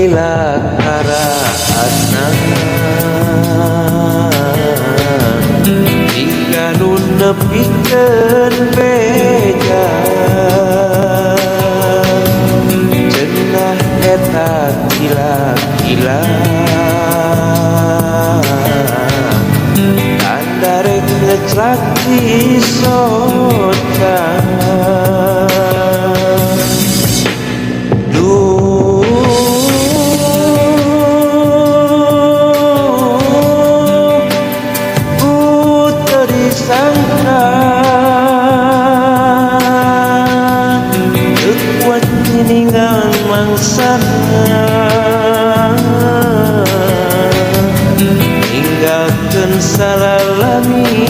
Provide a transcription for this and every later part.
pilakaraatna jika nu nepikeun beja cenah eta gila-gila tanda rek ngeclak di soca sangka kuat ninggal mangsana ninggalkeun salalamina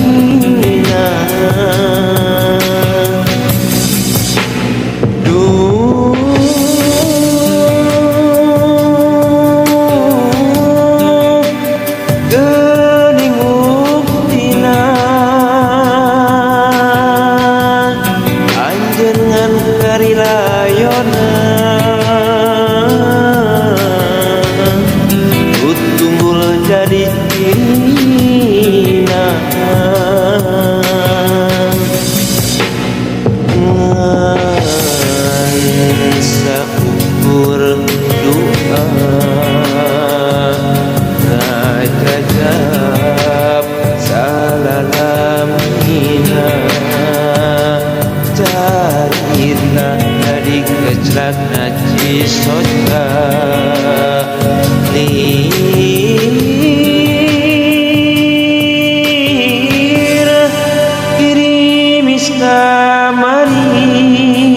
jadi Cina saukur doa ngajajab salalamina carita dari keclak najis soca kirim kamari